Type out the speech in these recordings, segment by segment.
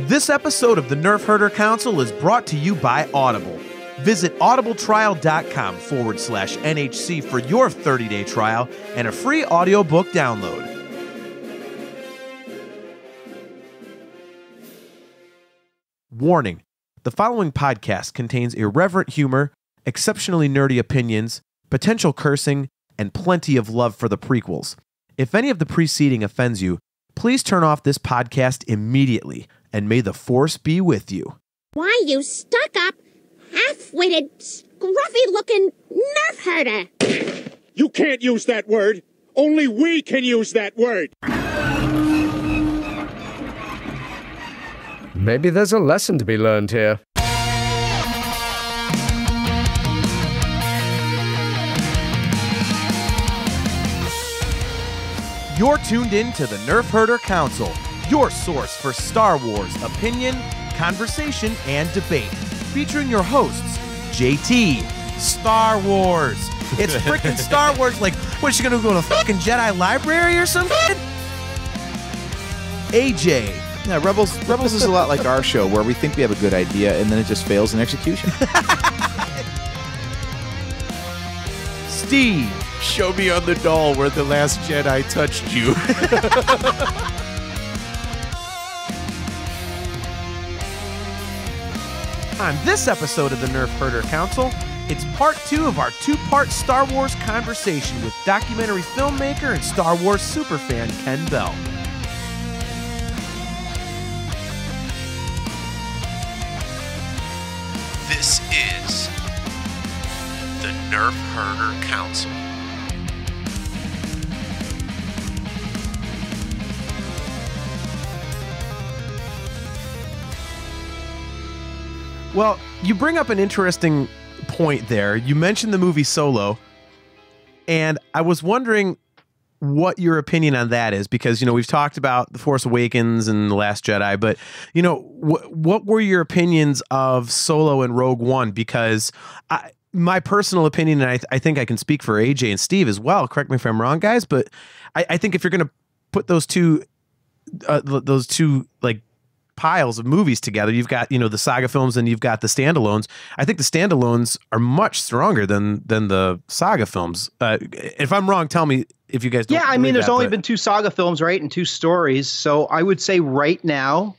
This episode of the Nerf Herder Council is brought to you by Audible. Visit audibletrial.com/NHC for your 30-day trial and a free audiobook download. Warning: the following podcast contains irreverent humor, exceptionally nerdy opinions, potential cursing, and plenty of love for the prequels. If any of the preceding offends you, please turn off this podcast immediately, and may the Force be with you. Why, you stuck-up, half-witted, scruffy-looking nerf herder! You can't use that word! Only we can use that word! Maybe there's a lesson to be learned here. You're tuned in to the Nerf Herder Council, your source for Star Wars opinion, conversation, and debate. Featuring your hosts, JT, Star Wars. It's freaking Star Wars. Like, what, is she gonna go to fucking Jedi library or something? AJ. Yeah, Rebels is a lot like our show, where we think we have a good idea and then it just fails in execution. Steve. Show me on the doll where the last Jedi touched you. On this episode of the Nerf Herder Council, it's part 2 of our 2-part Star Wars conversation with documentary filmmaker and Star Wars superfan Kenn Bell. This is the Nerf Herder Council. Well, you bring up an interesting point there. You mentioned the movie Solo, and I was wondering what your opinion on that is, because, you know, we've talked about The Force Awakens and The Last Jedi, but, you know, what were your opinions of Solo and Rogue One? Because my personal opinion, and I think I can speak for AJ and Steve as well, correct me if I'm wrong, guys, but I think if you're going to put those two like piles of movies together, you've got, you know, the saga films and you've got the standalones. I think the standalones are much stronger than the saga films. If I'm wrong, tell me if you guys don't. Yeah, I mean, there's only been 2 saga films, right, and 2 stories. So I would say right now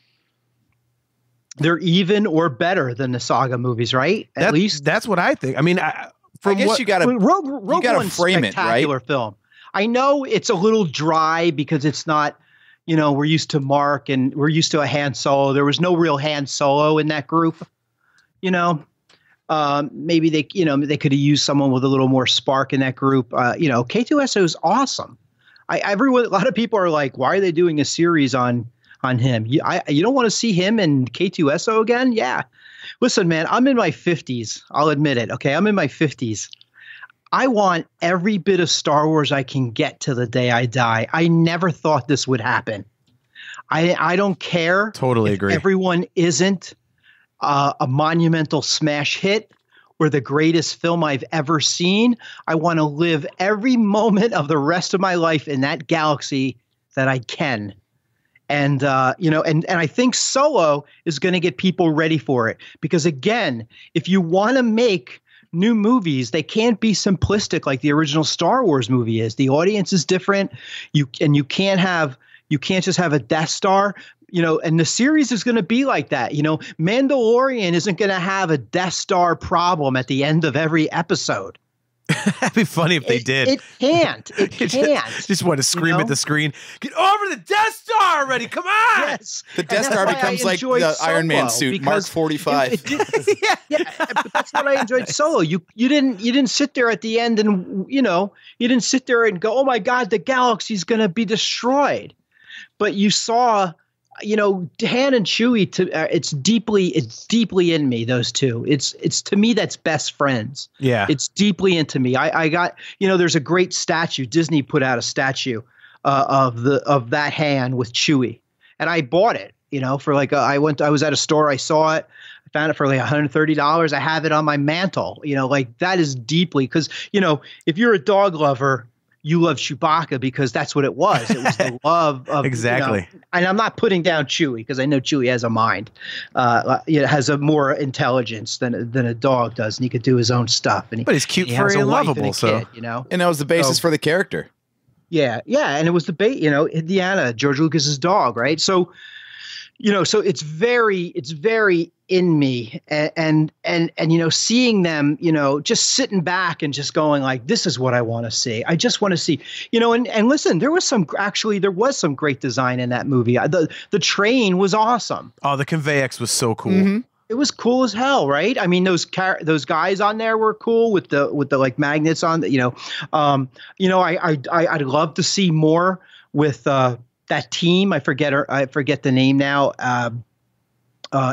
they're even or better than the saga movies, right? At least that's what I think. I mean, I guess you got to frame it, right? Film. I know it's a little dry because it's not. You know, we're used to Mark and we're used to a Han Solo. There was no real Han Solo in that group. You know, maybe they could have used someone with a little more spark in that group. You know, K2SO is awesome. A lot of people are like, why are they doing a series on him? You don't want to see him and K2SO again? Yeah. Listen, man, I'm in my 50s. I'll admit it. Okay, I'm in my 50s. I want every bit of Star Wars I can get to the day I die. I never thought this would happen. I don't care. Totally if agree. Everyone isn't a monumental smash hit or the greatest film I've ever seen. I want to live every moment of the rest of my life in that galaxy that I can. And, you know, and I think Solo is going to get people ready for it. Because, again, if you want to make new movies, they can't be simplistic like the original Star Wars movie is. The audience is different. You can't just have a Death Star, you know, and the series is going to be like that. You know, Mandalorian isn't going to have a Death Star problem at the end of every episode. That'd be funny if they did. It can't. It can't. Just want to scream at the screen. Get over the Death Star already. Come on. Yes. The Death Star becomes like the Iron Man suit, Mark 45. Yeah, but that's what I enjoyed Solo. You didn't sit there at the end and, you know, you didn't sit there and go, oh my God, the galaxy's going to be destroyed. But you saw, you know, Han and Chewie. It's deeply in me. Those two. It's to me that's best friends. Yeah, it's deeply into me. I got, you know, there's a great statue. Disney put out a statue of that Han with Chewie, and I bought it. You know, for like I was at a store. I saw it. I found it for like $130. I have it on my mantle. You know, like that is deeply because, you know, if you're a dog lover you love Chewbacca because that's what it was. It was the love of exactly. And I'm not putting down Chewie because I know Chewie has a mind. It has a more intelligence than a dog does, and he could do his own stuff. But he's cute, furry, and lovable. So kid, and that was the basis for the character. Yeah, and it was the Indiana, George Lucas's dog, right? So, so it's very in me, and seeing them, just sitting back and just going like, this is what I want to see. I just want to see, and listen, there was some great design in that movie. The train was awesome. Oh, the Convex was so cool. Mm-hmm. It was cool as hell, right? I mean, those guys on there were cool with the like magnets on. I'd love to see more with that team. I forget the name now.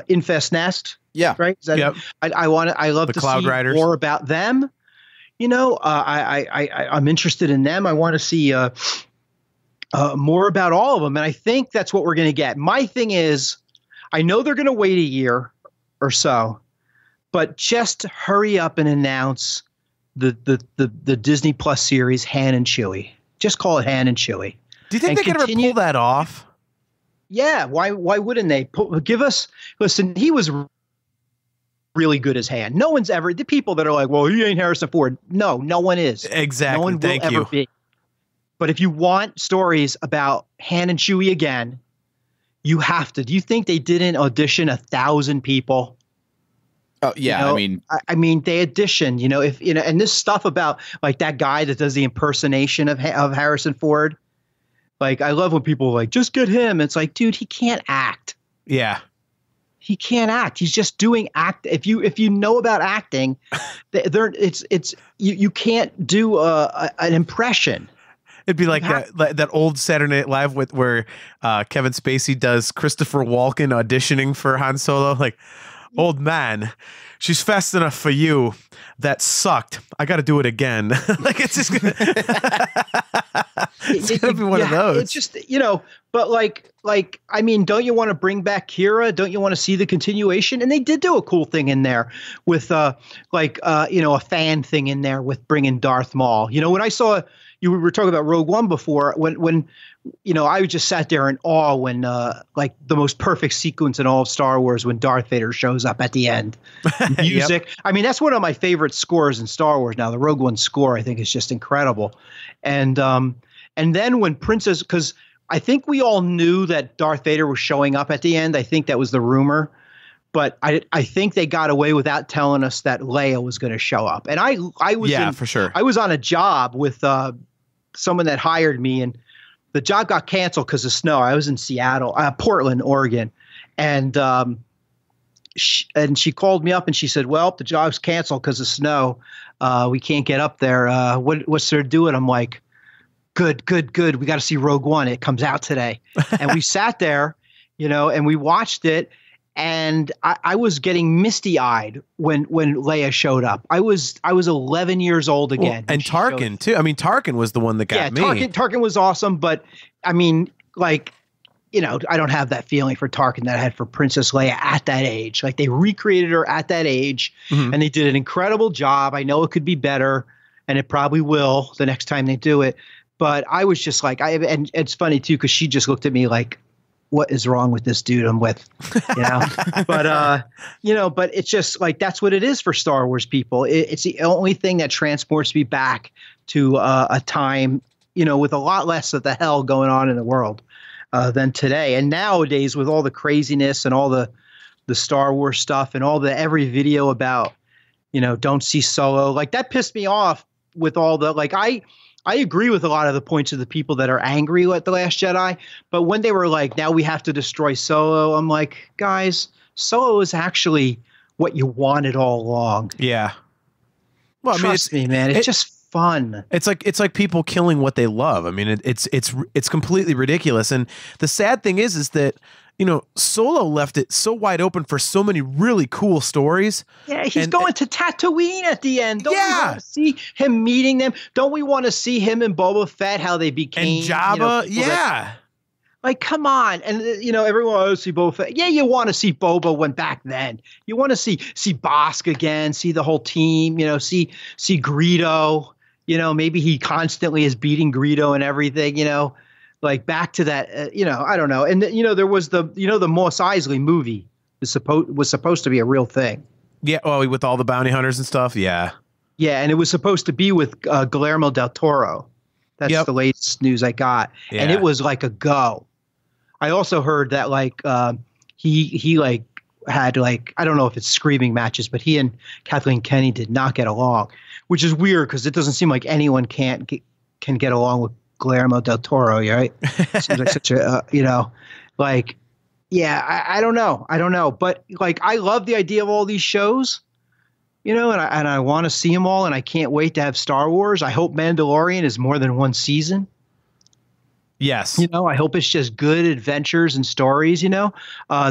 Infest Nest. Yeah. Right. Yep. I love to Cloud see Riders. more about them. I'm interested in them. I want to see more about all of them, and I think that's what we're going to get. My thing is, I know they're going to wait a year or so, but just hurry up and announce the Disney Plus series Han and Chewie. Just call it Han and Chewie. Do you think they can ever pull that off? Yeah, why wouldn't they? Listen, he was really good as Han. No one's ever, the people that are like, well, he ain't Harrison Ford. No one is. Exactly. No one will ever be. But if you want stories about Han and Chewie again, you have to. Do you think they didn't audition 1,000 people? Oh yeah, I mean, they auditioned. And this stuff about like that guy that does the impersonation of Harrison Ford. Like, I love when people are like, just get him. It's like, dude, he can't act. Yeah. He can't act. He's just doing act. If you know about acting, you can't do an impression. It'd be like that old Saturday Night Live where Kevin Spacey does Christopher Walken auditioning for Han Solo. Like, old man, she's fast enough for you. That sucked. I got to do it again. Like, it's just gonna, it's gonna be one of those. It's just, but like, I mean, don't you want to bring back Kira? Don't you want to see the continuation? And they did do a cool thing in there with a fan thing in there with bringing Darth Maul. When I saw, you were talking about Rogue One before, when I just sat there in awe when like the most perfect sequence in all of Star Wars when Darth Vader shows up at the end. Music. Yep. I mean, that's one of my favorite scores in Star Wars now. The Rogue One score, I think, is just incredible. And then when Princess, because I think we all knew that Darth Vader was showing up at the end. I think that was the rumor. But I think they got away without telling us that Leia was going to show up. And I was for sure. I was on a job with someone that hired me, and the job got canceled because of snow. I was in Seattle, Portland, Oregon, and she called me up and she said, "Well, the job's canceled because of snow. We can't get up there. What's there to do?" And I'm like, "Good. We got to see Rogue One. It comes out today." And we sat there, and we watched it. And I was getting misty-eyed when Leia showed up. I was 11 years old again. Well, and Tarkin too. I mean, Tarkin was the one that got me. Tarkin was awesome, but I mean, like, I don't have that feeling for Tarkin that I had for Princess Leia at that age. Like, they recreated her at that age, and they did an incredible job. I know it could be better, and it probably will the next time they do it. But I was just like, and it's funny too because she just looked at me like, what is wrong with this dude I'm with, but it's just like, that's what it is for Star Wars people. It's the only thing that transports me back to a time, with a lot less of the hell going on in the world than today. And nowadays with all the craziness and all the Star Wars stuff and all every video about, don't see Solo, like that pissed me off with all the, like, I agree with a lot of the points of the people that are angry at The Last Jedi, but when they were like, now we have to destroy Solo, I'm like, guys, Solo is actually what you wanted all along. Yeah. Well, Trust me, man, it's just fun. It's like people killing what they love. I mean, it's completely ridiculous. And the sad thing is that, Solo left it so wide open for so many really cool stories. Yeah, he's going to Tatooine at the end. Don't we want to see him meeting them? Don't we want to see him and Boba Fett, how they became? And Jabba, like, come on. And, everyone wants to see Boba Fett. Yeah, you want to see Boba when back then. You want to see Bosk again, see the whole team, see Greedo, You know, maybe he constantly is beating Greedo and everything, you know, like back to that, you know, I don't know. And, you know, there was the Mos Eisley movie was supposed to be a real thing. Yeah. Oh, with all the bounty hunters and stuff. Yeah. Yeah. And it was supposed to be with Guillermo del Toro. That's the latest news I got. Yeah. And it was like a go. I also heard that like he like had like, I don't know if it's screaming matches, but he and Kathleen Kennedy did not get along, which is weird because it doesn't seem like anyone can get along with Guillermo del Toro, right? Seems like such a, you know, like, yeah, I don't know. But like, I love the idea of all these shows, you know, and I want to see them all, and I can't wait to have Star Wars. I hope Mandalorian is more than one season. Yes. You know, I hope it's just good adventures and stories, you know.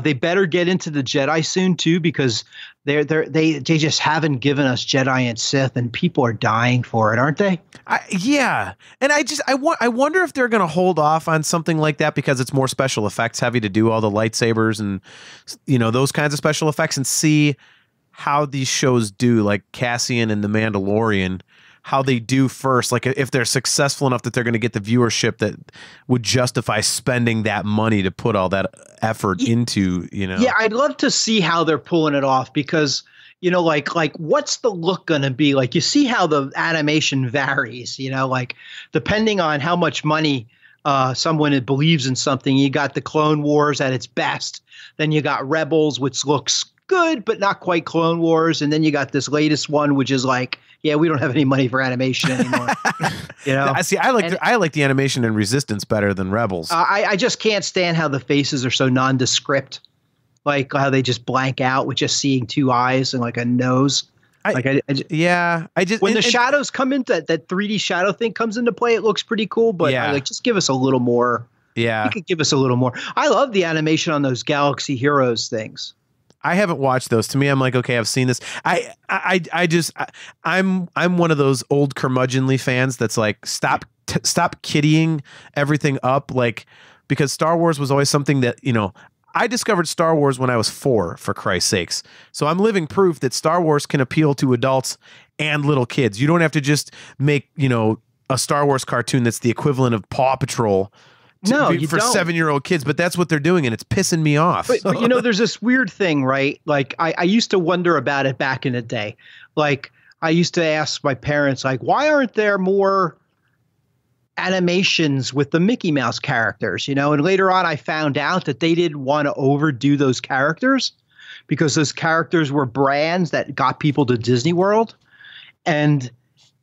They better get into the Jedi soon too, because they just haven't given us Jedi and Sith, and people are dying for it, aren't they? Yeah. And I wonder if they're going to hold off on something like that because it's more special effects heavy to do all the lightsabers and, you know, those kinds of special effects, and see how these shows do, like Cassian and The Mandalorian, how they do first, like if they're successful enough that they're going to get the viewership that would justify spending that money to put all that effort into, you know. Yeah, I'd love to see how they're pulling it off, because, you know, like what's the look going to be? Like, you see how the animation varies, you know, like depending on how much money someone believes in something. You got the Clone Wars at its best. Then you got Rebels, which looks good, but not quite Clone Wars. And then you got this latest one, which is like, yeah, we don't have any money for animation anymore. You know, I like the animation in Resistance better than Rebels. I just can't stand how the faces are so nondescript, like how they just blank out with just seeing two eyes and like a nose. When the shadows come into that 3D shadow thing comes into play, it looks pretty cool. But like, just give us a little more. Yeah, you could give us a little more. I love the animation on those Galaxy Heroes things. I haven't watched those. To me, I'm like, okay, I've seen this. I'm one of those old curmudgeonly fans that's like, stop kiddying everything up, like, because Star Wars was always something that, you know, I discovered Star Wars when I was 4, for Christ's sakes. So I'm living proof that Star Wars can appeal to adults and little kids. You don't have to just make, you know, a Star Wars cartoon that's the equivalent of Paw Patrol. No, you for don't. 7-year-old kids, but that's what they're doing, and it's pissing me off. But you know, there's this weird thing, right? Like, I used to wonder about it back in the day. Like, I used to ask my parents, like, why aren't there more animations with the Mickey Mouse characters? You know, and later on, I found out that they didn't want to overdo those characters because those characters were brands that got people to Disney World, and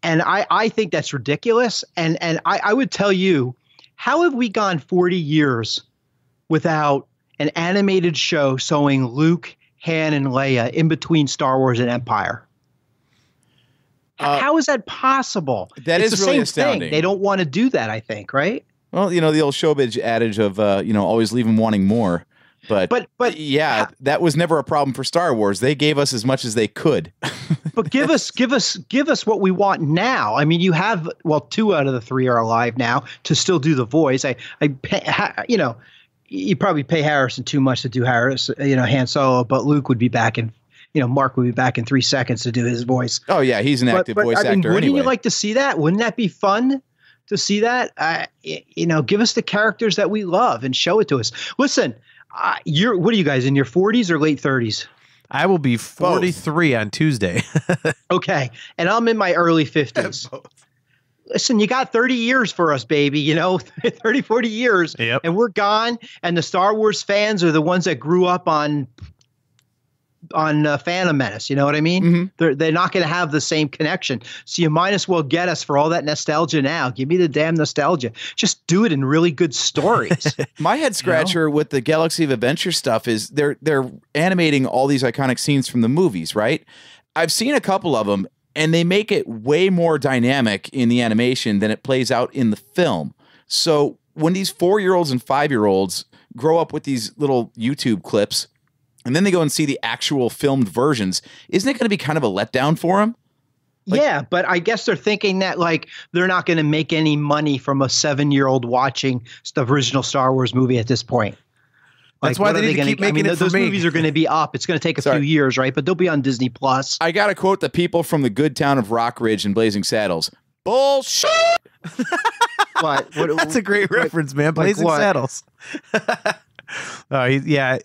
I think that's ridiculous. And I would tell you, how have we gone 40 years without an animated show showing Luke, Han, and Leia in between Star Wars and Empire? How is that possible? It's the really same astounding. thing. They don't want to do that, I think, right? Well, you know, the old showbiz adage of, you know, always leave them wanting more. But yeah, that was never a problem for Star Wars. They gave us as much as they could. But give us what we want now. I mean, you have, well, 2 out of the 3 are alive now to still do the voice. You know, you probably pay Harrison too much to do Han Solo, but Luke would be back in, you know, Mark would be back in 3 seconds to do his voice. Oh yeah, he's an active voice actor. Wouldn't anyway. you like to see that? Wouldn't that be fun to see that? You know, give us the characters that we love and show it to us. Listen. What are you guys, in your 40s or late 30s? I will be 43 on Tuesday. Okay. And I'm in my early 50s. Listen, you got 30 years for us, baby, you know, 30, 40 years. Yep. And we're gone. And the Star Wars fans are the ones that grew up on Phantom Menace. You know what I mean? Mm-hmm. They're not going to have the same connection. So you might as well get us for all that nostalgia now. Give me the damn nostalgia. Just do it in really good stories. My head scratcher with the Galaxy of Adventure stuff is they're animating all these iconic scenes from the movies, right? I've seen a couple of them, and they make it way more dynamic in the animation than it plays out in the film. So when these 4-year-olds and 5-year-olds grow up with these little YouTube clips, and then they go and see the actual filmed versions, isn't it going to be kind of a letdown for them? Yeah, but I guess they're thinking that, like, they're not going to make any money from a 7-year-old watching the original Star Wars movie at this point. That's why they need to keep making it for those me. movies are going to be up. It's going to take a few years, right? But they'll be on Disney Plus. I got to quote the people from the good town of Rock Ridge and Blazing Saddles. Bullshit. What? That's a great reference, man. Blazing Saddles. Yeah.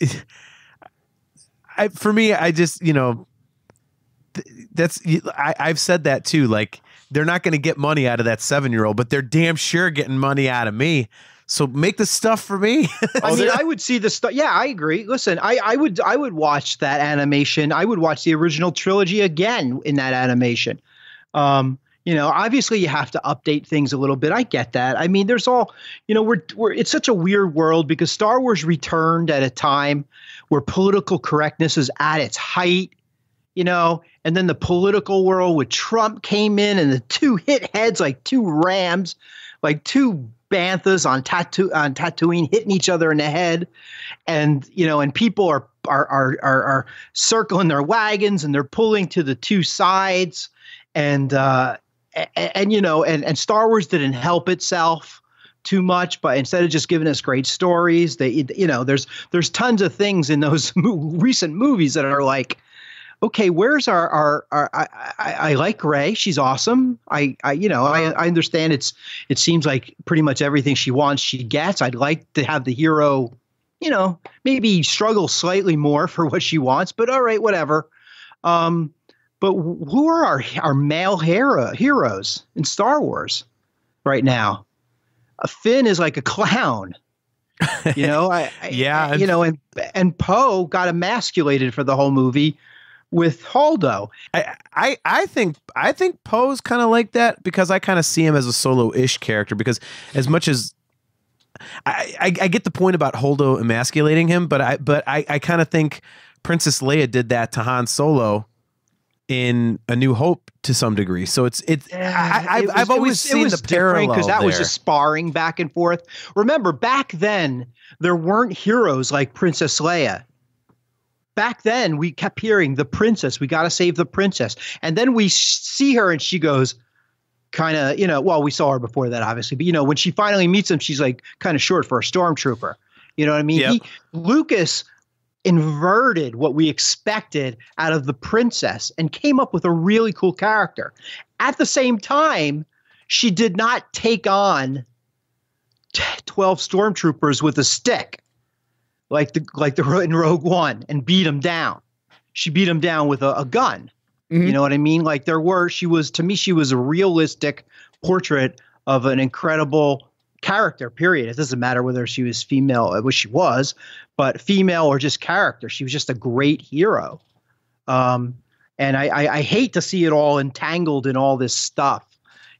For me, I just, I've said that too. Like, they're not going to get money out of that 7-year-old, but they're damn sure getting money out of me. So make the stuff for me. I mean, I would see the stuff. Yeah, I agree. Listen, I would watch that animation. I would watch the original trilogy again in that animation. Obviously you have to update things a little bit. I get that. I mean, there's all, it's such a weird world because Star Wars returned at a time where political correctness is at its height, and then the political world with Trump came in and the two hit heads like two rams, like two banthas on Tatooine hitting each other in the head. And, and people are circling their wagons and they're pulling to the two sides. And Star Wars didn't help itself too much, but instead of just giving us great stories, there's tons of things in those recent movies that are like, okay, where's I like Rey. She's awesome. I understand it seems like pretty much everything she wants, she gets. I'd like to have the hero, maybe struggle slightly more for what she wants, but all right, whatever. But who are our male heroes in Star Wars right now? Finn is like a clown, yeah. And Poe got emasculated for the whole movie with Holdo. I think Poe's kind of like that because I kind of see him as a solo-ish character because as much as I get the point about Holdo emasculating him, but I kind of think Princess Leia did that to Han Solo in A New Hope to some degree. So I've always seen the parallel because that there. was just sparring back and forth. Remember, back then there weren't heroes like Princess Leia. Back then we kept hearing the princess. We got to save the princess, and then we see her and she goes, kind of, well, we saw her before that, obviously, but when she finally meets him, she's like kind of short for a stormtrooper. You know what I mean? Yep. Lucas inverted what we expected out of the princess and came up with a really cool character. At the same time, she did not take on 12 stormtroopers with a stick like the in Rogue One and beat them down. She beat them down with a gun. Mm-hmm. You know what I mean? Like she was a realistic portrait of an incredible character, period. It doesn't matter whether she was female, which she was, but female or just character. She was just a great hero. And I hate to see it all entangled in all this stuff.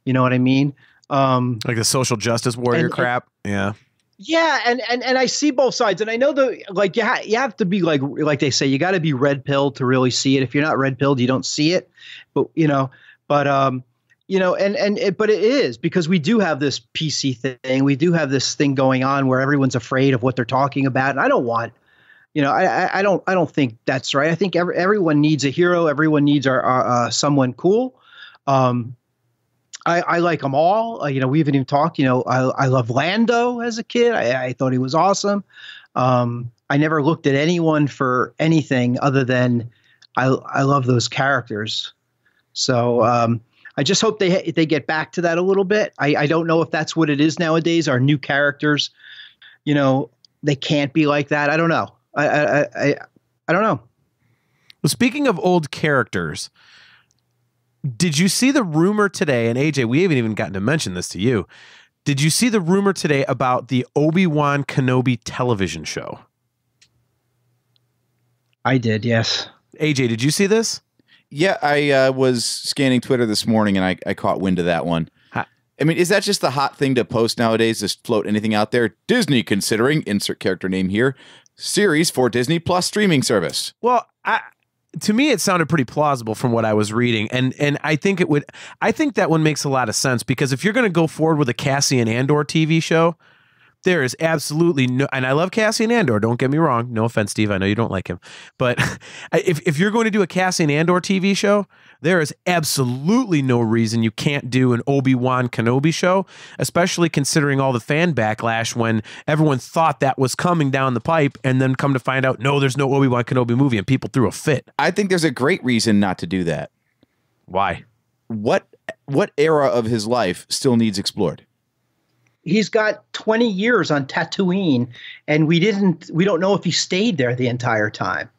You know what I mean? Like the social justice warrior crap. Yeah. Yeah. And I see both sides. And I know you have to be like they say, you got to be red pilled to really see it. If you're not red pilled, you don't see it. But, but it is because we do have this PC thing. We do have this thing going on where everyone's afraid of what they're talking about. And I don't want, I don't think that's right. I think everyone needs a hero. Everyone needs someone cool. I like them all. We haven't even talked, I love Lando as a kid. I thought he was awesome. I never looked at anyone for anything other than I love those characters. So, I just hope they get back to that a little bit. I don't know if that's what it is nowadays. Our new characters, they can't be like that. I don't know. I don't know. Well, speaking of old characters, did you see the rumor today? And AJ, we haven't even gotten to mention this to you. Did you see the rumor today about the Obi-Wan Kenobi television show? I did, yes. AJ, did you see this? Yeah, I was scanning Twitter this morning and I caught wind of that one. I mean, is that just the hot thing to post nowadays? Just float anything out there? Disney considering, insert character name here, series for Disney Plus streaming service. Well, to me, it sounded pretty plausible from what I was reading. And I think that one makes a lot of sense because if you're going to go forward with a Cassian Andor TV show, there is absolutely no, and I love Cassian Andor, don't get me wrong. No offense, Steve. I know you don't like him. But if you're going to do a Cassian Andor TV show, there is absolutely no reason you can't do an Obi-Wan Kenobi show, especially considering all the fan backlash when everyone thought that was coming down the pipe and then come to find out, no, there's no Obi-Wan Kenobi movie and people threw a fit. I think there's a great reason not to do that. Why? What what era of his life still needs explored? He's got 20 years on Tatooine, and we don't know if he stayed there the entire time.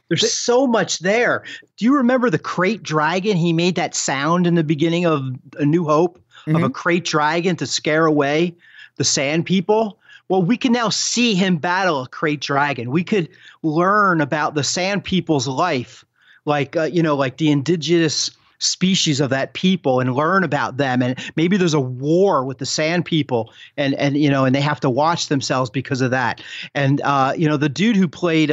There's so much there. Do you remember the crate dragon? He made that sound in the beginning of A New Hope of a crate dragon to scare away the Sand People. Well, we can now see him battle a crate dragon. We could learn about the Sand People's life, like the indigenous species of that people, and learn about them. And maybe there's a war with the Sand People, and they have to watch themselves because of that. And the dude who played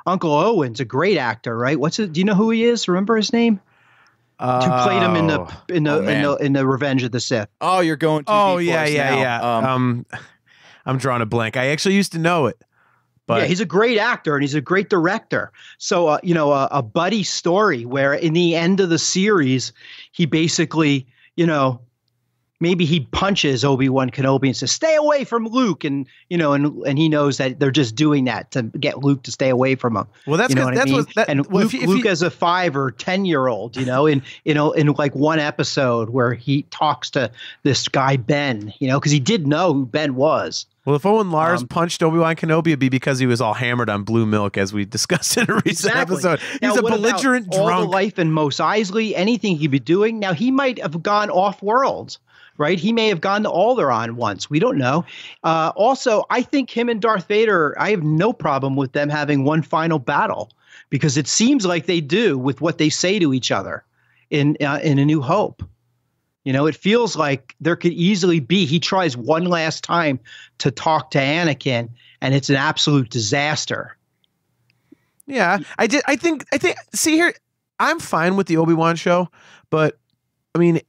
Uncle Owen's a great actor, right? Do you know who he is? Remember his name? Who played him in the Revenge of the Sith? Oh, you're going. Yeah. I'm drawing a blank. I actually used to know it, but yeah, he's a great actor and he's a great director. So a buddy story where in the end of the series, he basically maybe he punches Obi-Wan Kenobi and says, "Stay away from Luke," and he knows that they're just doing that to get Luke to stay away from him. Well, that's Luke as a 5 or 10-year-old, in like one episode where he talks to this guy Ben, because he did know who Ben was. Well, if Owen Lars punched Obi-Wan Kenobi, it'd be because he was all hammered on blue milk, as we discussed in a recent episode. He's a belligerent drunk. All the life in Mos Eisley, anything he'd be doing. Now, he might have gone off-world, right? He may have gone to Alderaan once. We don't know. Also, I think him and Darth Vader, I have no problem with them having one final battle, because it seems like they do with what they say to each other in A New Hope. It feels like there could easily be, he tries one last time to talk to Anakin, and it's an absolute disaster. Yeah, I think, see here, I'm fine with the Obi-Wan show, but I mean,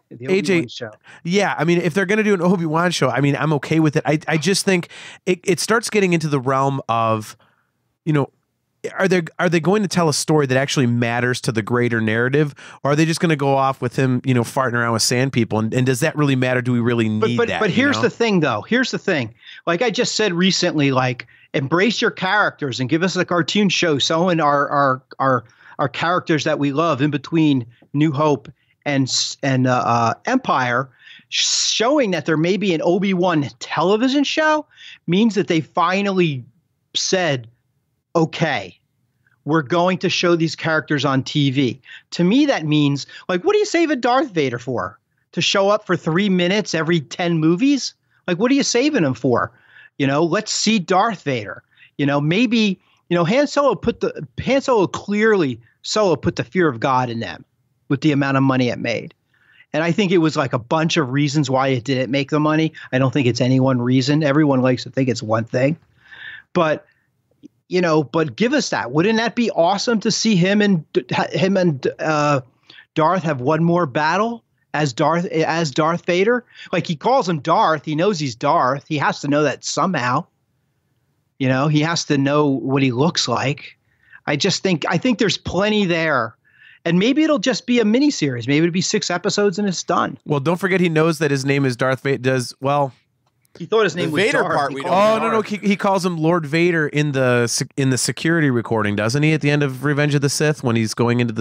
the Obi-Wan AJ show. Yeah, I mean, if they're going to do an Obi-Wan show, I mean, I'm okay with it. I just think it starts getting into the realm of, are they going to tell a story that actually matters to the greater narrative, or are they just going to go off with him, farting around with Sand People? And does that really matter? Do we really need that? But here's the thing, though. Here's the thing. Like I just said recently, like, embrace your characters and give us a cartoon show showing our characters that we love in between New Hope and Empire, showing that there may be an Obi-Wan television show means that they finally said, okay, we're going to show these characters on TV. To me, that means, like, what do you save a Darth Vader for? To show up for 3 minutes every 10 movies? Like, what are you saving him for? Let's see Darth Vader. Maybe, Han Solo put the fear of God in them with the amount of money it made. And I think it was like a bunch of reasons why it didn't make the money. I don't think it's any one reason. Everyone likes to think it's one thing. But give us that. Wouldn't that be awesome to see him and Darth have one more battle as Darth Vader? Like, he calls him Darth. He knows he's Darth. He has to know that somehow. He has to know what he looks like. I think there's plenty there. And maybe it'll just be a miniseries. Maybe it'll be 6 episodes and it's done. Well, don't forget he knows that his name is Darth Vader. He thought his name was Vader Darth. part. No. He calls him Lord Vader in the security recording, doesn't he? At the end of Revenge of the Sith, when he's going into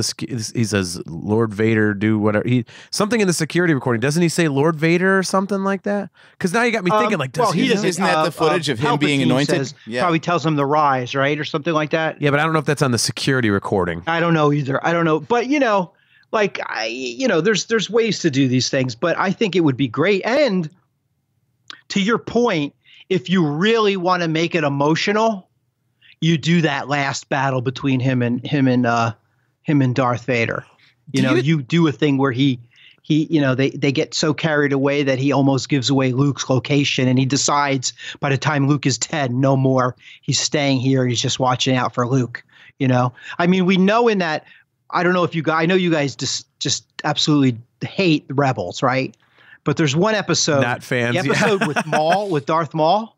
he says, "Lord Vader, do whatever." Something in the security recording, doesn't he say Lord Vader or something like that? Because now you got me thinking, like, isn't that the footage of him being anointed? Probably tells him the rise, right, or something like that. Yeah, but I don't know if that's on the security recording. I don't know either. I don't know, but there's ways to do these things, but I think it would be great. And to your point, if you really want to make it emotional, you do that last battle between him and Darth Vader. You do a thing where they get so carried away that he almost gives away Luke's location, and he decides by the time Luke is 10, no more. He's staying here. He's just watching out for Luke. I mean, we know in that. I don't know if I know you guys just absolutely hate Rebels, right? But there's one episode, not fans, the episode with Maul, with Darth Maul.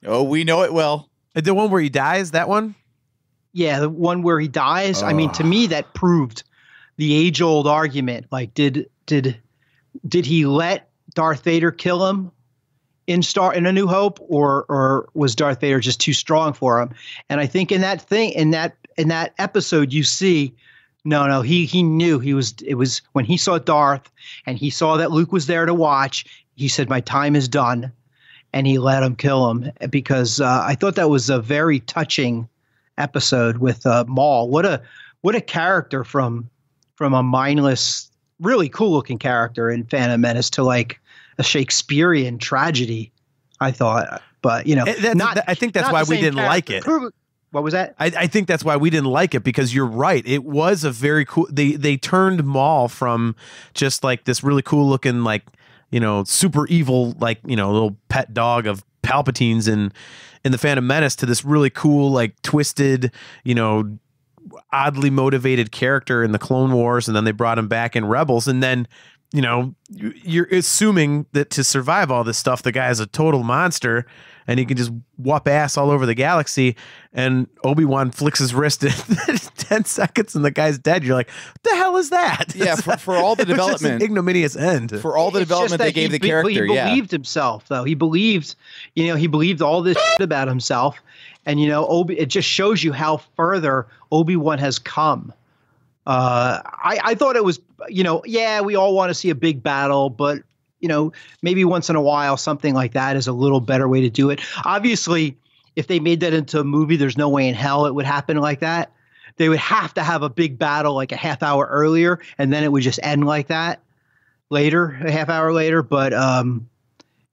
Oh, we know it well. The one where he dies, that one? Yeah, the one where he dies. I mean, to me, that proved the age-old argument. Like, did he let Darth Vader kill him in A New Hope, or was Darth Vader just too strong for him? And I think in that episode, you see No, he knew it was when he saw Darth and he saw that Luke was there to watch. He said, "My time is done," and he let him kill him because I thought that was a very touching episode with Maul. What a character from a mindless, really cool looking character in Phantom Menace to like a Shakespearean tragedy. I thought, but you know, I think that's why we didn't like it. What was that? I think that's why we didn't like it, because you're right. It was a very cool. They turned Maul from just like this really cool looking, like, you know, super evil, like, you know, little pet dog of Palpatine's in the Phantom Menace to this really cool, like twisted, you know, oddly motivated character in the Clone Wars, and then they brought him back in Rebels, and then, you know, you're assuming that to survive all this stuff, the guy is a total monster and he can just whoop ass all over the galaxy. And Obi-Wan flicks his wrist in 10 seconds and the guy's dead. You're like, what the hell is that? Yeah, for all the development. An ignominious end. For all the development they gave the character, he believed himself, though. He believed, you know, he believed all this shit about himself. And, you know, it just shows you how further Obi-Wan has come. I thought it was, you know, yeah, we all want to see a big battle, but, you know, maybe once in a while, something like that is a little better way to do it. Obviously, if they made that into a movie, there's no way in hell it would happen like that. They would have to have a big battle like a half hour earlier, and then it would just end like that later, a half hour later. But,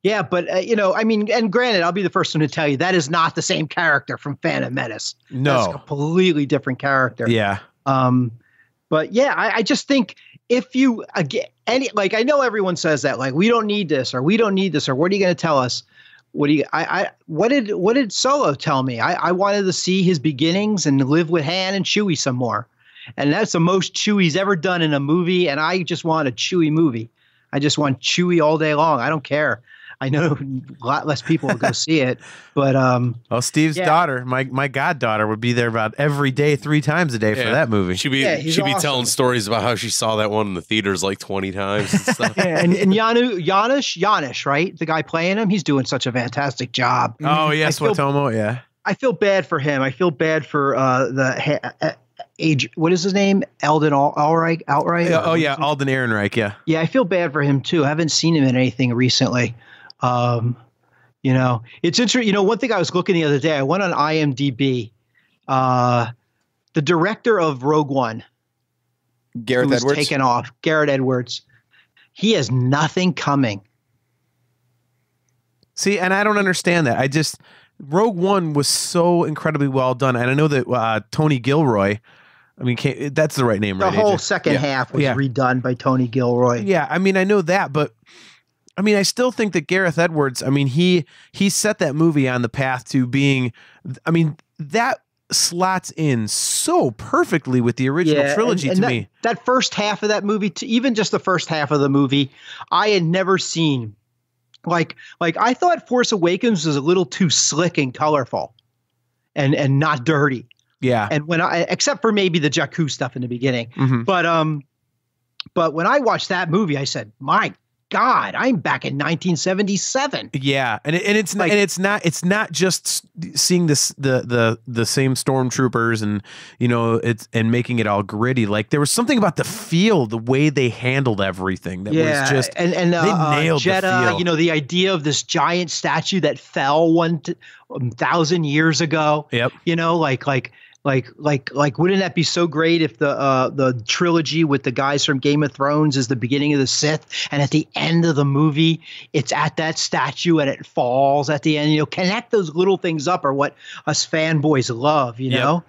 yeah, but, you know, I mean, and granted, I'll be the first one to tell you that is not the same character from Phantom Menace. No. That's a completely different character. Yeah. But yeah, I just think if you again, like, I know everyone says that, like, we don't need this or we don't need this, or what are you going to tell us? What did Solo tell me? I wanted to see his beginnings and live with Han and Chewie some more. And that's the most Chewie's ever done in a movie. And I just want a Chewie movie. I just want Chewie all day long. I don't care. I know a lot less people will go see it, but Steve's daughter, my goddaughter, would be there about every day, 3 times a day for that movie. She'd be awesome. Telling stories about how she saw that one in the theaters like 20 times and stuff. Yeah, and Janish, right? The guy playing him, he's doing such a fantastic job. Oh yes, Watomo, yeah. I feel bad for him. I feel bad for the age. What is his name? Alden Ehrenreich. Oh yeah, Alden Ehrenreich. Yeah. Yeah, I feel bad for him too. I haven't seen him in anything recently. You know, it's interesting. You know, one thing I was looking the other day, I went on IMDb. The director of Rogue One, Gareth Edwards, taken off. Gareth Edwards. He has nothing coming. See, and I don't understand that. Rogue One was so incredibly well done, and I know that Tony Gilroy. I mean, that's the right name, right? The whole second half was redone by Tony Gilroy. Yeah, I mean, I know that, but I mean, I still think that Gareth Edwards, I mean, he set that movie on the path to being, I mean, that slots in so perfectly with the original trilogy to me. That first half of that movie, even just the first half of the movie, I had never seen. Like I thought Force Awakens was a little too slick and colorful and not dirty. Yeah. And except for maybe the Jakku stuff in the beginning. Mm-hmm. But when I watched that movie, I said, my God, I'm back in 1977. Yeah, and it's not just seeing the same stormtroopers and, you know, and making it all gritty. Like, there was something about the feel, the way they handled everything that was just and they nailed Jeddah, the feel. You know, the idea of this giant statue that fell 1,000 years ago. Yep. You know, like wouldn't that be so great if the trilogy with the guys from Game of Thrones is the beginning of the Sith, and at the end of the movie it's at that statue and it falls at the end. You know, connect those little things up are what us fanboys love. You know,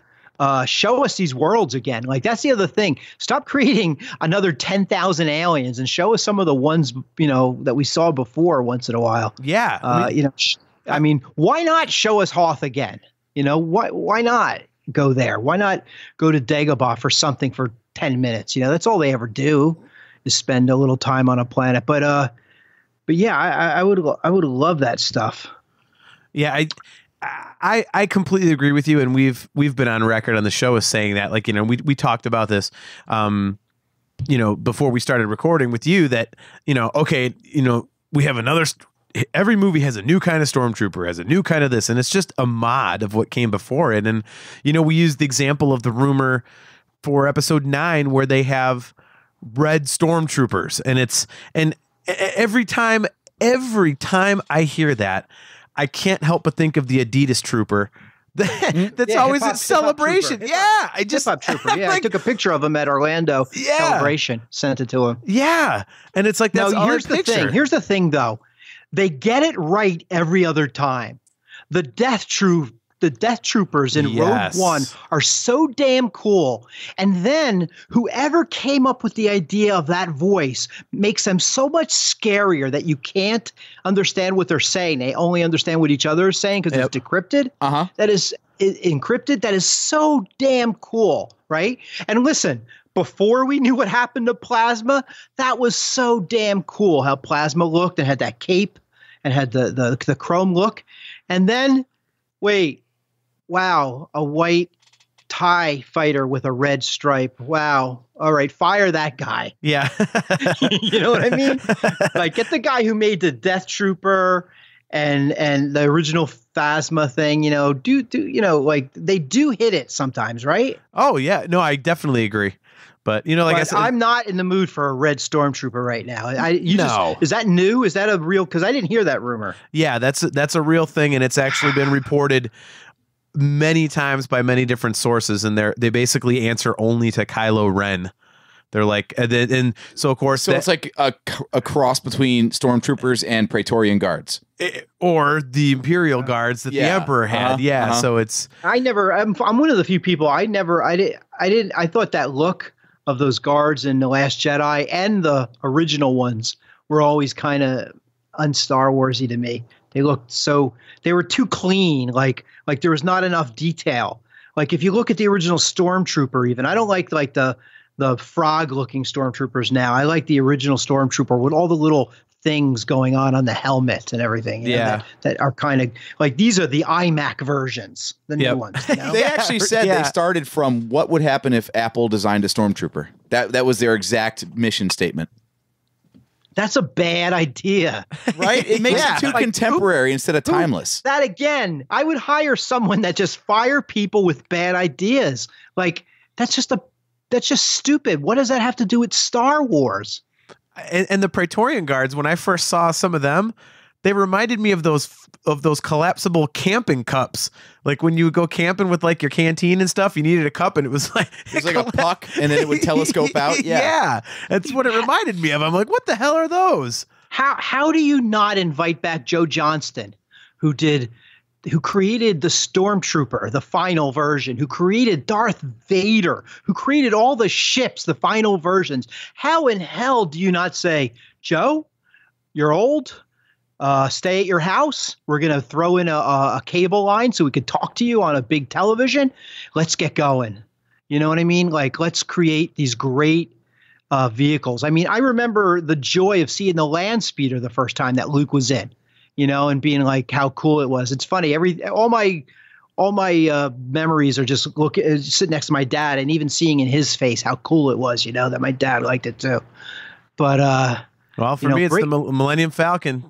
show us these worlds again. Like, that's the other thing. Stop creating another 10,000 aliens and show us some of the ones, you know, that we saw before once in a while. Yeah, you know, I mean, why not show us Hoth again? You know, why not go there? Why not go to Dagobah for something for 10 minutes? You know, that's all they ever do, is spend a little time on a planet. But yeah, I would love that stuff. Yeah, I completely agree with you, and we've been on record on the show as saying that, like, you know, we talked about this, you know, before we started recording with you, that, you know, okay, you know, we have every movie has a new kind of stormtrooper, has a new kind of this, and it's just a mod of what came before it. And, you know, we used the example of the rumor for episode 9 where they have red stormtroopers, and every time I hear that, I can't help but think of the Adidas trooper. That's always at Celebration. I just hip-hop trooper. Yeah, I took a picture of him at Orlando Celebration, sent it to him. Yeah, and it's like that's here's the thing. Here's the thing, though. They get it right every other time. The Death Troopers in Rogue One are so damn cool. And then whoever came up with the idea of that voice makes them so much scarier that you can't understand what they're saying. They only understand what each other is saying because it's decrypted. That is encrypted. That is so damn cool, right? And listen, before we knew what happened to Plasma, that was so damn cool how Plasma looked and had that cape and had the chrome look. And then, wow, a white TIE fighter with a red stripe. Wow. All right, fire that guy. Yeah. You know what I mean? Like, get the guy who made the Death Trooper and the original Phasma thing, like they do hit it sometimes, right? Oh, yeah. No, I definitely agree. But, I said, I'm not in the mood for a red stormtrooper right now. Is that new? Is that a real? Because I didn't hear that rumor. Yeah, that's a real thing, and it's actually been reported many times by many different sources, and they basically answer only to Kylo Ren. They're like, and so of course, it's like a cross between stormtroopers and Praetorian guards, or the Imperial guards that the Emperor had. So it's I'm one of the few people I thought that look of those guards in The Last Jedi and the original ones were always kind of un-Star Warsy to me. They were too clean. Like there was not enough detail. Like if you look at the original Stormtrooper, even I don't like the frog-looking Stormtroopers now. I like the original Stormtrooper with all the little things going on the helmet and everything. That are kind of like these are the iMac versions, the new ones. They actually said they started from what would happen if Apple designed a Stormtrooper. That was their exact mission statement. That's a bad idea, right? It makes it too contemporary instead of timeless. That again, I would hire someone that just fire people with bad ideas. Like that's just stupid. What does that have to do with Star Wars? And the Praetorian guards, when I first saw some of them, they reminded me of those collapsible camping cups. Like when you would go camping with like your canteen and stuff, you needed a cup, and it was like a puck, and then it would telescope out. Yeah, that's what it reminded me of. I'm like, what the hell are those? How do you not invite back Joe Johnston, who created the Stormtrooper, the final version, who created Darth Vader, who created all the ships, the final versions? How in hell do you not say, Joe, you're old, stay at your house. We're going to throw in a cable line so we could talk to you on a big television. Let's get going. You know what I mean? Like, let's create these great vehicles. I mean, I remember the joy of seeing the land speeder the first time that Luke was in. And being like how cool it was. It's funny. All my memories are just sitting next to my dad and even seeing in his face how cool it was, that my dad liked it too. But, well, for me, it's the Millennium Falcon.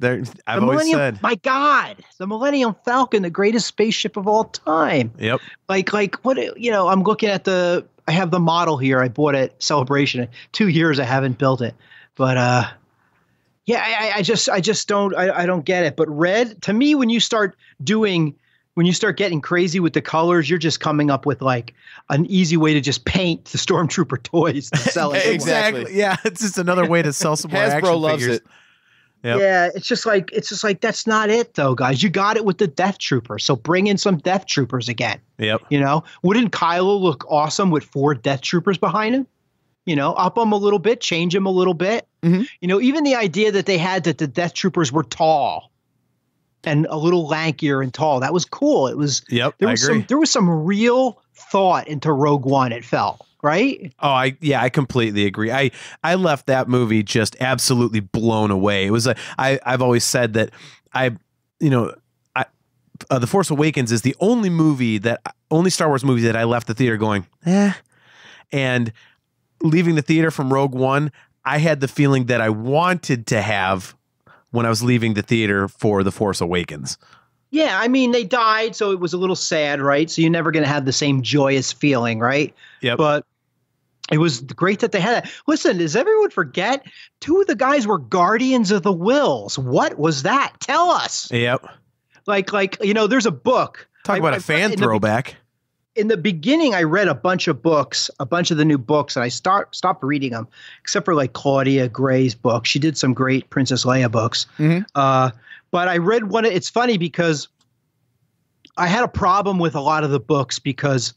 I've always said, my God, the Millennium Falcon, the greatest spaceship of all time. Yep. Like what, I'm looking at I have the model here. I bought it at Celebration. 2 years I haven't built it, but, yeah, I just don't get it. But red, to me, when you start getting crazy with the colors, you're just coming up with like an easy way to just paint the Stormtrooper toys to sell it. Exactly. Yeah, it's just another way to sell some more action figures. Hasbro loves it. Yep. Yeah, it's just like that's not it though, guys. You got it with the Death Trooper, so bring in some Death Troopers again. Yep. Wouldn't Kylo look awesome with 4 Death Troopers behind him? Up them a little bit, change them a little bit. Mm-hmm. Even the idea that they had that the Death Troopers were tall and a little lankier and tall, that was cool. It was. Yep, I agree. There was some real thought into Rogue One. It felt right. Oh, I completely agree. I left that movie just absolutely blown away. It was I've always said that The Force Awakens is the only Star Wars movie that I left the theater going, and leaving the theater from Rogue One, I had the feeling that I wanted to have when I was leaving the theater for The Force Awakens. Yeah, I mean, they died, so it was a little sad, right? So you're never going to have the same joyous feeling, right? Yep. But It was great that they had that. Listen, does everyone forget? 2 of the guys were Guardians of the Wills. What was that? Tell us. Yep. Like there's a book. Talk about a fan throwback. In the beginning, I read a bunch of books, a bunch of the new books, and I stopped reading them, except for like Claudia Gray's book. She did some great Princess Leia books. Mm-hmm. But I read one. It's funny because I had a problem with a lot of the books because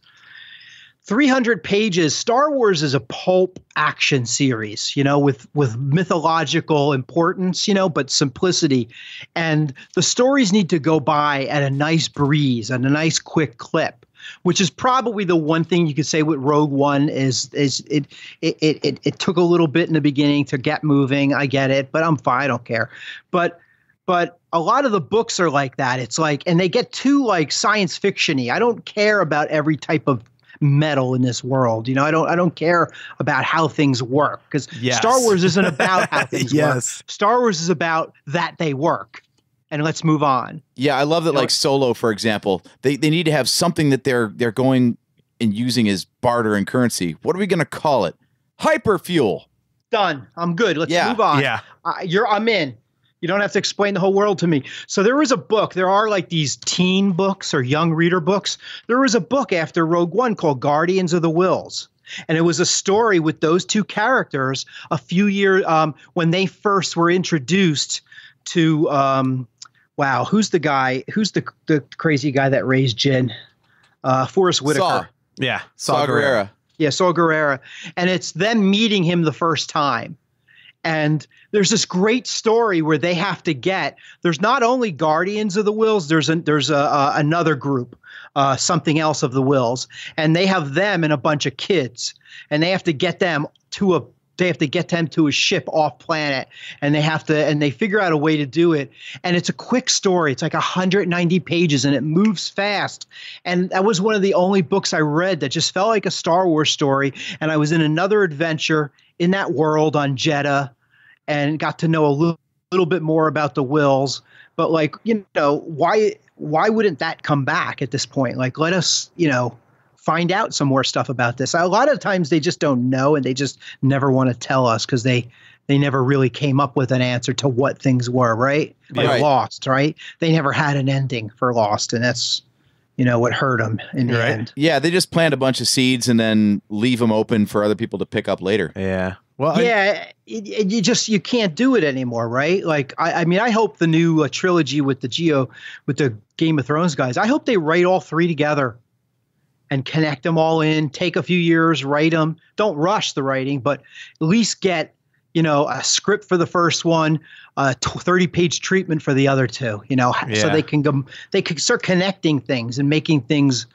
300 pages. Star Wars is a pulp action series, with mythological importance, but simplicity. And the stories need to go by at a nice breeze and a nice quick clip, which is probably the one thing you could say with Rogue One is it took a little bit in the beginning to get moving. I get it, but I'm fine. I don't care. But a lot of the books are like that. It's like, and they get too like science fiction-y. I don't care about every type of metal in this world. I don't care about how things work because Star Wars isn't about how things work. Star Wars is about that they work. And let's move on. Yeah, I love that. Like Solo, for example, they need to have something that they're going and using as barter and currency. What are we going to call it? Hyperfuel. Done. I'm good. Let's move on. Yeah. I'm in. You don't have to explain the whole world to me. So there was a book. There are like these teen books or young reader books. There was a book after Rogue One called Guardians of the Wills. And it was a story with those 2 characters a few years when they first were introduced to wow, who's the guy? Who's the crazy guy that raised Jin? Forrest Whitaker. Saw Gerrera. Yeah, Saw Gerrera. And it's them meeting him the first time. And there's this great story where they have to there's not only Guardians of the Wills, there's another group, something else of the Wills, and they have them and a bunch of kids, and they have to get them to a ship off planet, and they figure out a way to do it. And it's a quick story. It's like 190 pages and it moves fast. And that was one of the only books I read that just felt like a Star Wars story. And I was in another adventure in that world on Jeddah and got to know a little bit more about the Wills. But like, why wouldn't that come back at this point? Like, let us, find out some more stuff about this. A lot of times they just don't know and they just never want to tell us because they never really came up with an answer to what things were, right? Like Lost, right? They never had an ending for Lost, and that's what hurt them in the end. Yeah, they just plant a bunch of seeds and then leave them open for other people to pick up later. Yeah. Well, you can't do it anymore, right? Like, I mean, I hope the new trilogy with the Game of Thrones guys, I hope they write all 3 together and connect them all in, take a few years, write them. Don't rush the writing, but at least get, a script for the first one, 30-page treatment for the other 2, so they can start connecting things and making things.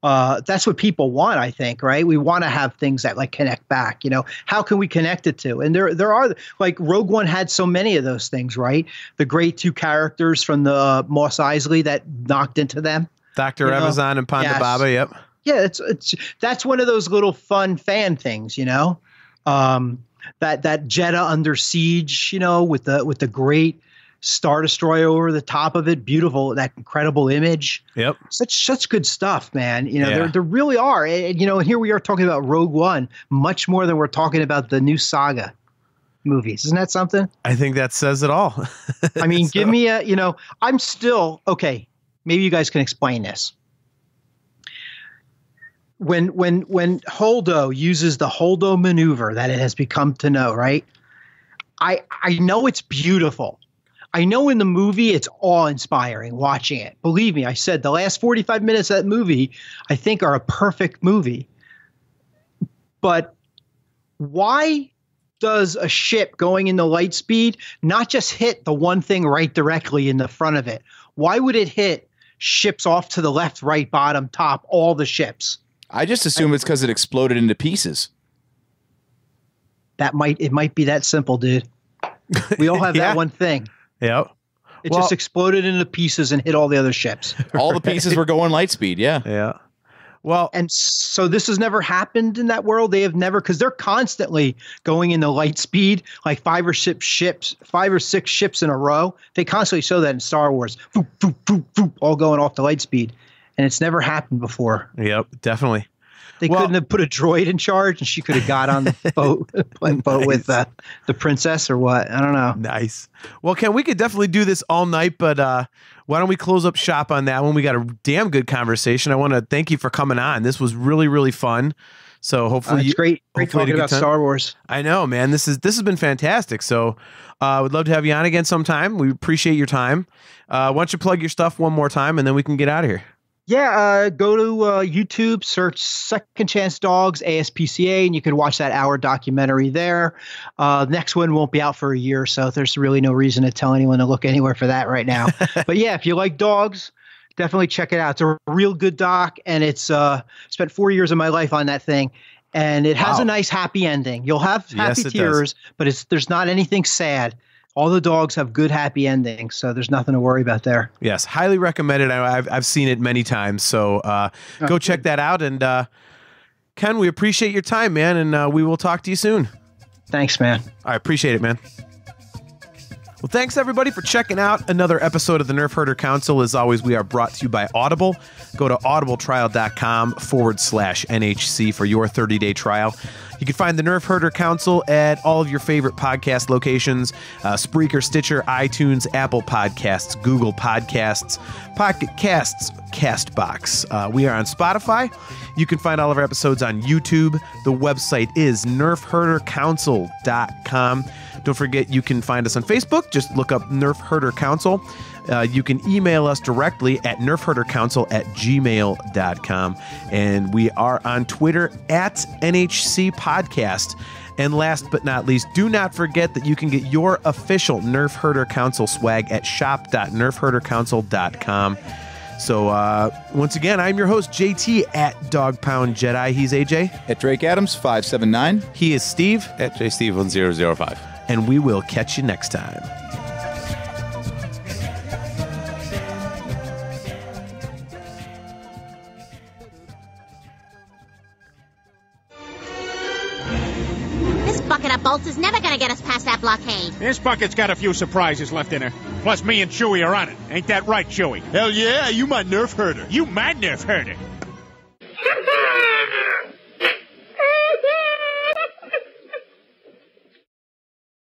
That's what people want, I think, right? We want to have things that like connect back, how can we connect it to? And there are, like, Rogue One had so many of those things, right? The great 2 characters from the Mos Eisley that knocked into them. Dr. Evazan and Ponda Baba. Yep. Yeah, that's one of those little fun fan things, that Jeddah under siege, with the great Star Destroyer over the top of it, beautiful, that incredible image. Yep, such good stuff, man. There really are, and here we are talking about Rogue One much more than we're talking about the new saga movies. Isn't that something? I think that says it all. I mean, give me I'm still okay. Maybe you guys can explain this. When Holdo uses the Holdo maneuver that it has become to know, right? I know it's beautiful. I know in the movie it's awe-inspiring watching it. Believe me, I said the last 45 minutes of that movie, I think, are a perfect movie. But why does a ship going into light speed not just hit the one thing right directly in the front of it? Why would it hit ships off to the left, right, bottom, top, all the ships? I just assume it's because it exploded into pieces. It might be that simple, dude. We all have that one thing. Yep. It just exploded into pieces and hit all the other ships. All the pieces were going light speed. Yeah. Yeah. Well, and so this has never happened in that world. They have never, because they're constantly going into light speed, like 5 or 6 ships in a row. They constantly show that in Star Wars, all going off to light speed. And it's never happened before. Yep, definitely. They couldn't have put a droid in charge, and she could have got on the boat, boat with the princess or what? I don't know. Nice. Well, Ken, we could definitely do this all night, but why don't we close up shop on that one? We got a damn good conversation. I want to thank you for coming on. This was really, really fun. So hopefully, it's great talking about Star Wars. I know, man. This has been fantastic. So would love to have you on again sometime. We appreciate your time. Why don't you plug your stuff one more time, and then we can get out of here. Yeah, go to YouTube, search Second Chance Dogs, ASPCA, and you can watch that hour documentary there. Next one won't be out for a year, so there's really no reason to tell anyone to look anywhere for that right now. But yeah, if you like dogs, definitely check it out. It's a real good doc, and it's spent 4 years of my life on that thing, and it has a nice happy ending. You'll have happy tears, but there's not anything sad. All the dogs have good, happy endings, so there's nothing to worry about there. Yes, highly recommended. I've seen it many times, so go check that out. And Ken, we appreciate your time, man, and we will talk to you soon. Thanks, man. I appreciate it, man. Well, thanks, everybody, for checking out another episode of the Nerf Herder Council. As always, we are brought to you by Audible. Go to audibletrial.com/NHC for your 30-day trial. You can find the Nerf Herder Council at all of your favorite podcast locations, Spreaker, Stitcher, iTunes, Apple Podcasts, Google Podcasts, Pocket Casts, CastBox. We are on Spotify. You can find all of our episodes on YouTube. The website is nerfherdercouncil.com. Don't forget, you can find us on Facebook. Just look up Nerf Herder Council. You can email us directly at nerfherdercouncil@gmail.com. And we are on Twitter at NHC Podcast. And last but not least, do not forget that you can get your official Nerf Herder Council swag at shop.nerfherdercouncil.com. So once again, I'm your host, JT, at Dog Pound Jedi. He's AJ. At Drake Adams 579. He is Steve. At JSteve1005. And we will catch you next time. This bucket of bolts is never gonna get us past that blockade. This bucket's got a few surprises left in her. Plus, me and Chewie are on it. Ain't that right, Chewie? Hell yeah, you my Nerf herder. You my Nerf herder.